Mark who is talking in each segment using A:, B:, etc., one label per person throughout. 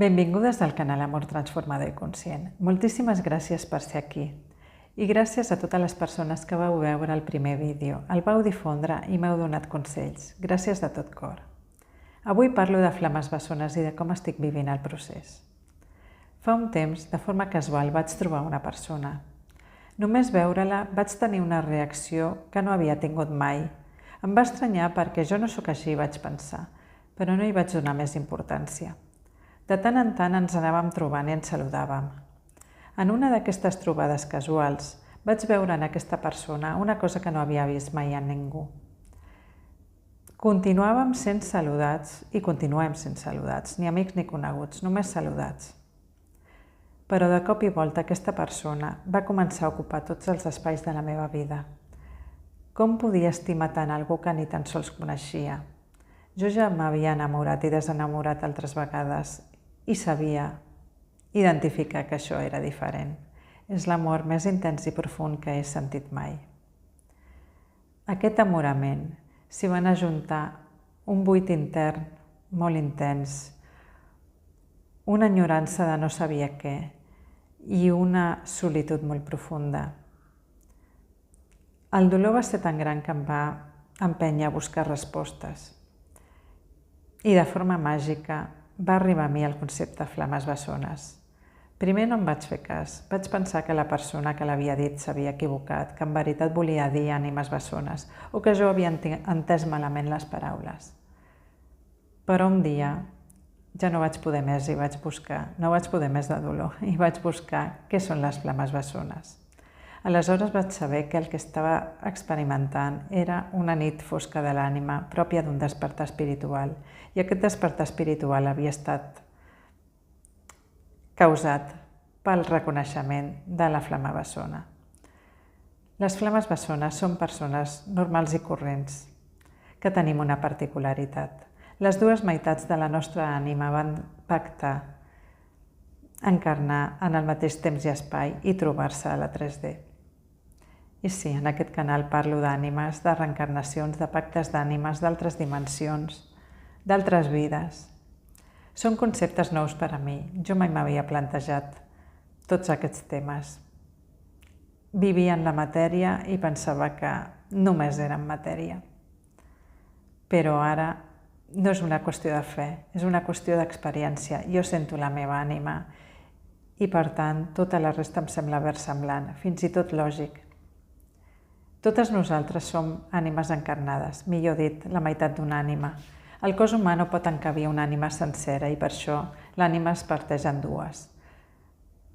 A: Benvingudes al canal Amor Transformador i Conscient. Moltíssimes gràcies per ser aquí. I gràcies a totes les persones que vau veure el primer vídeo, el vau difondre i m'heu donat consells. Gràcies de tot cor. Avui parlo de flames bessones i de com estic vivint el procés. Fa un temps, de forma casual, vaig trobar una persona. Només veure-la vaig tenir una reacció que no havia tingut mai. Em va estranyar perquè jo no sóc així, vaig pensar, però no hi vaig donar més importància. De tant en tant ens anàvem trobant i ens saludàvem. En una d'aquestes trobades casuals vaig veure en aquesta persona una cosa que no havia vist mai en ningú. Continuàvem sent saludats i continuem sent saludats, ni amics ni coneguts, només saludats. Però de cop i volta aquesta persona va començar a ocupar tots els espais de la meva vida. Com podia estimar tant algú que ni tan sols coneixia? Jo ja m'havia enamorat i desenamorat altres vegades i sabia identificar que això era diferent. És l'amor més intens i profund que he sentit mai. Aquest enamorament s'hi van ajuntar un buit intern molt intens, una enyorança de no saber què i una solitud molt profunda. El dolor va ser tan gran que em va empènyer a buscar respostes. I de forma màgica va arribar a mi el concepte flames bessones. Primer no em vaig fer cas. Vaig pensar que la persona que l'havia dit s'havia equivocat, que en veritat volia dir ànimes bessones o que jo havia entès malament les paraules. Però un dia ja no vaig poder més i vaig buscar, no vaig poder més de dolor, i vaig buscar què són les flames bessones. Aleshores vaig saber que el que estava experimentant era una nit fosca de l'ànima pròpia d'un despertar espiritual, i aquest despertar espiritual havia estat causat pel reconeixement de la flama bessona. Les flames bessones són persones normals i corrents que tenim una particularitat. Les dues meitats de la nostra ànima van pactar encarnar en el mateix temps i espai i trobar-se a la 3D. I sí, en aquest canal parlo d'ànimes, de reencarnacions, de pactes d'ànimes, d'altres dimensions, d'altres vides. Són conceptes nous per a mi. Jo mai m'havia plantejat tots aquests temes. Vivia en la matèria i pensava que només era en matèria. Però ara no és una qüestió de fe, és una qüestió d'experiència. Jo sento la meva ànima i, per tant, tota la resta em sembla versemblant, fins i tot lògic. Totes nosaltres som ànimes encarnades, millor dit, la meitat d'una ànima. El cos humà no pot encabir una ànima sencera i per això l'ànima es parteix en dues.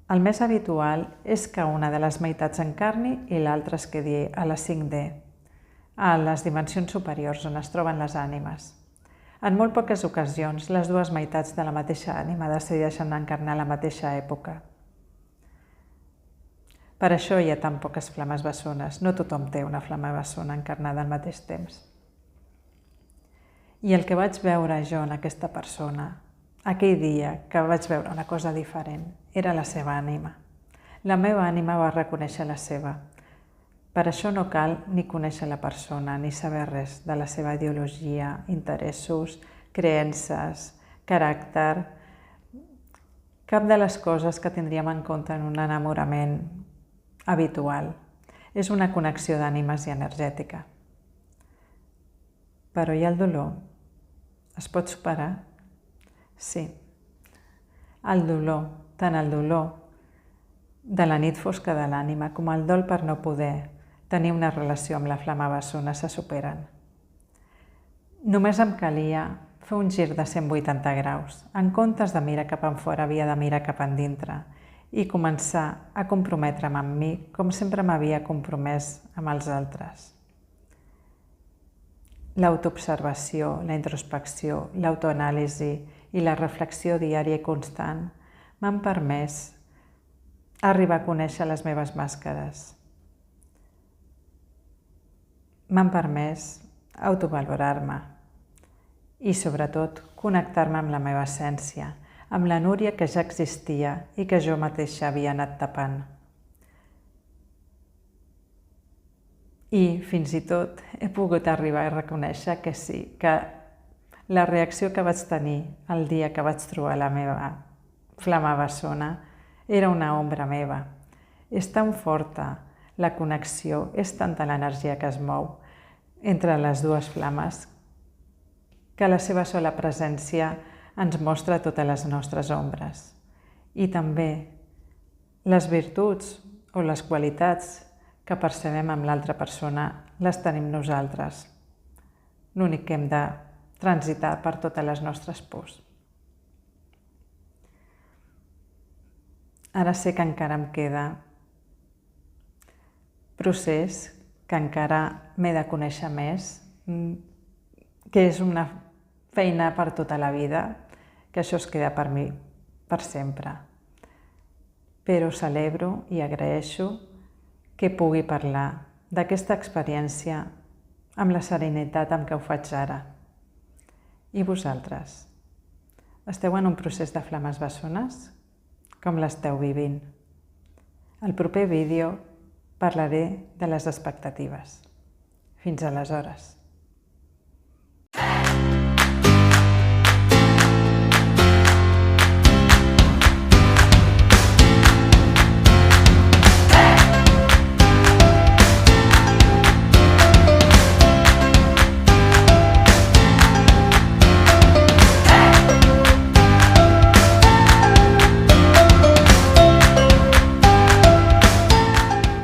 A: El més habitual és que una de les meitats encarni i l'altra es quedi a la 5D, a les dimensions superiors on es troben les ànimes. En molt poques ocasions, les dues meitats de la mateixa ànima decideixen encarnar a la mateixa època. Per això hi ha tan poques flames bessones. No tothom té una flama bessona encarnada al mateix temps. I el que vaig veure jo en aquesta persona, aquell dia que vaig veure una cosa diferent, era la seva ànima. La meva ànima va reconèixer la seva. Per això no cal ni conèixer la persona, ni saber res de la seva ideologia, interessos, creences, caràcter, cap de les coses que tindríem en compte en un enamorament habitual. És una connexió d'ànimes i energètica. Però hi ha el dolor. Es pot superar? Sí. El dolor, tant el dolor de la nit fosca de l'ànima com el dol per no poder tenir una relació amb la flama bessona se superen. Només em calia fer un gir de 180 graus. En comptes de mirar cap enfora, havia de mirar cap endintre i començar a comprometre'm amb mi com sempre m'havia compromès amb els altres. L'autoobservació, la introspecció, l'autoanàlisi i la reflexió diària i constant m'han permès arribar a conèixer les meves màscares. M'han permès autovalorar-me i, sobretot, connectar-me amb la meva essència, amb la Núria que ja existia i que jo mateixa havia anat tapant. I, fins i tot, he pogut arribar a reconèixer que sí, que la reacció que vaig tenir el dia que vaig trobar la meva flama bessona era una ombra meva. És tan forta la connexió, és tanta l'energia que es mou entre les dues flames que la seva sola presència ens mostra totes les nostres ombres. I també les virtuts o les qualitats que percebem amb l'altra persona les tenim nosaltres. L'únic que hem de transitar per totes les nostres pors. Ara sé que encara em queda procés, que encara m'he de conèixer més, que és una feina per tota la vida, que això es queda per mi per sempre. Però celebro i agraeixo que pugui parlar d'aquesta experiència amb la serenitat amb què ho faig ara. I vosaltres? Esteu en un procés de flames bessones? Com l'esteu vivint? Al proper vídeo parlaré de les expectatives. Fins aleshores.